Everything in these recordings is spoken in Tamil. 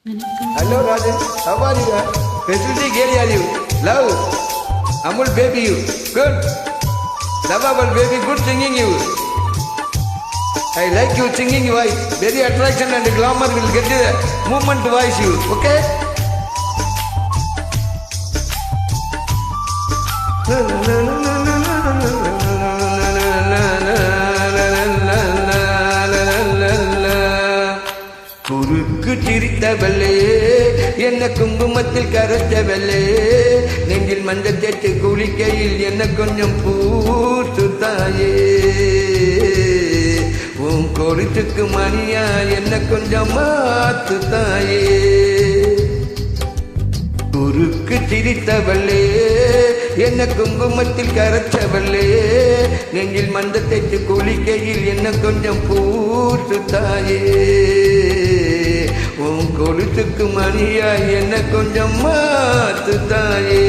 Hello Rajan, how are you? Facility girl are you? Love, Amul baby you. Good. Lovable baby, good singing you. I like you singing voice. Very attraction and glamour will get the movement voice you. Okay? குறுக்கு சிரித்தவளே என்ன குங்குமத்தில் கரைத்தவளே நெஞ்சில் மஞ்சள் தேய்த்து குளிக்கையில் என்ன கொஞ்சம் பூத்து தாயே உன் கொழுத்துக்கு மணியா என்ன கொஞ்சம் மாத்து தாயே குறுக்கு சிரித்தவளே என்ன குங்குமத்தில் கரைச்சவளே நெஞ்சில் மஞ்சள் தேய்த்து குளிக்கையில் என்ன கொஞ்சம் பூத்து தாயே உன் கொழுத்துக்கு மணியா என்ன கொஞ்சம் மாத்து தாயே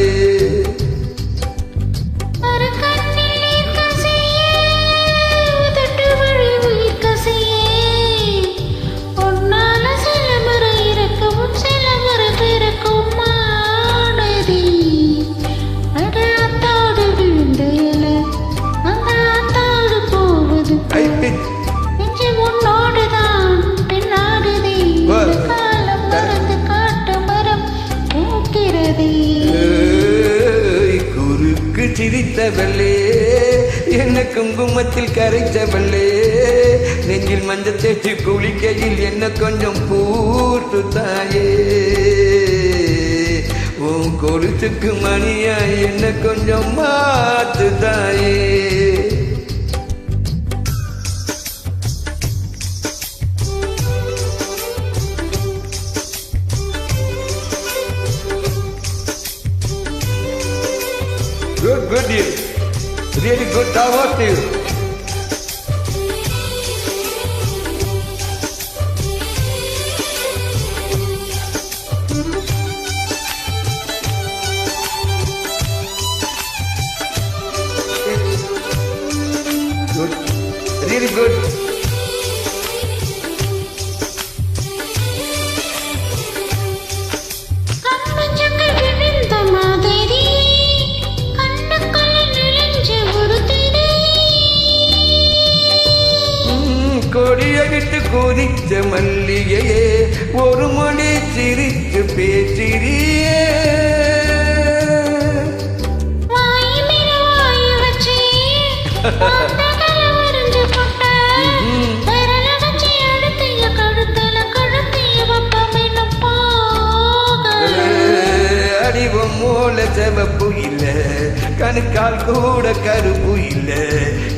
குறுக்கு சிரித்தவளே என்ன குங்குமத்தில் கரைச்சவளே நெஞ்சில் மஞ்சள் தேய்ச்சி குளிக்கையில் என்ன கொஞ்சம் பூத்து தாயே உன் கொழுத்துக்கு மணியா என்ன கொஞ்சம் மாத்து தாயே Good deal. Really good. How about you? Good. Really good. கொடியடித்து கொதிச்ச மல்லிகையே ஒரு மொழி சிரித்து பேசிறியே அடிவம் மூல செவப்பு இல்ல கணுக்கால் கூட கருப்பு இல்ல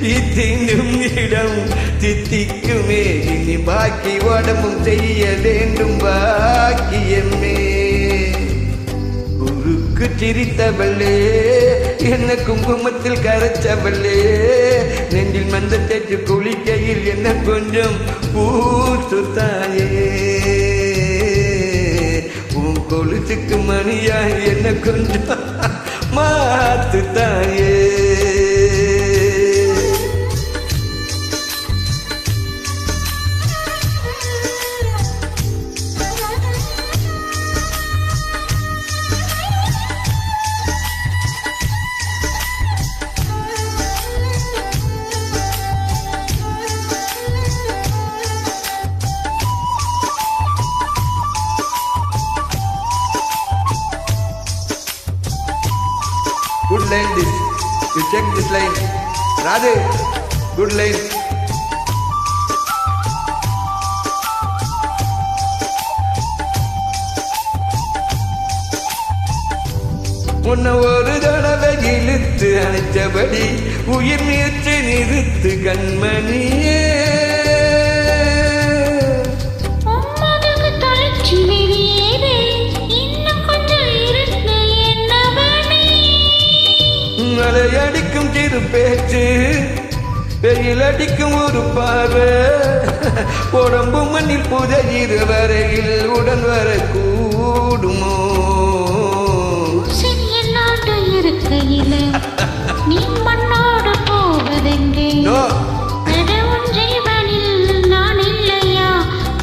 இத்தின்னும் இடம் தித்திக்குமே இனி பாக்கி உடம்பும் செய்ய வேண்டும் பாக்கியமே குறுக்கு சிரித்தவளே என்ன குங்குமத்தில் கரைச்சவளே நெஞ்சில் மஞ்சள் தேய்ச்சி குளிக்கையில் என்ன கொஞ்சம் பூத்து தாயே உன் கொழுத்துக்கு மணியா என்ன கொஞ்சம் மாத்து தாயே Good line this. You check this line. Radhe. Good line. உன்னை ஒரு தடவை இழுத்து அணைச்சபடி உயிர் மீச்சு நிறுத்து கண்மணியே அடிக்கும் சிறு பேச்சு வெயில் அடிக்கும் ஒரு பார்வை உடம்பு மண்ணில் புதையிற வரையில் உடன் வர கூடுமோ இருக்கையில நீ மண்ணோடு போவதெங்கே ஜீவனில் நான் இல்லையா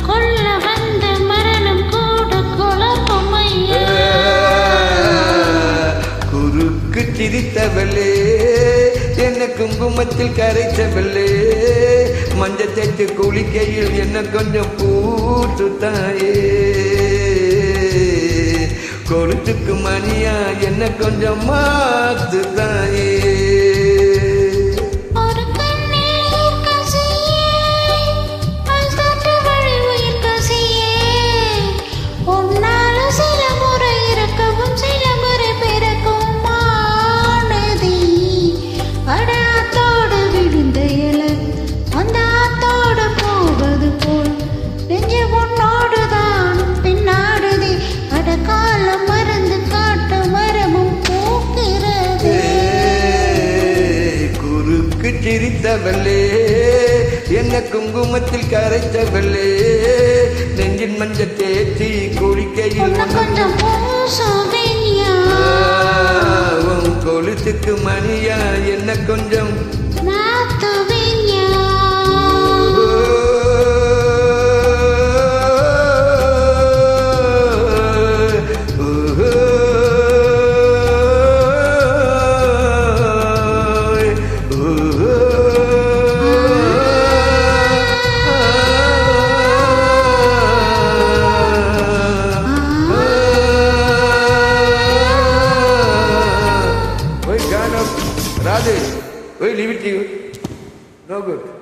கொல்ல வந்த மரணம் கூட குங்குமத்தில் கரைச்ச வெள்ளே மஞ்சள் தேய்த்து குளிக்கையில் என்ன கொஞ்சம் பூட்டு தாயே கொலுத்துக்கு மணியா என்ன கொஞ்சம் மாத்து தாயே சிரித்தவள்ளே என்ன குங்குமத்தில் கரைத்தவள்ளே நெஞ்சின் மஞ்சள் தேய்ச்சி குளிக்கையில் கொலுத்துக்கு மணியா என்ன கொஞ்சம் Radhe, we leave it to you. No good.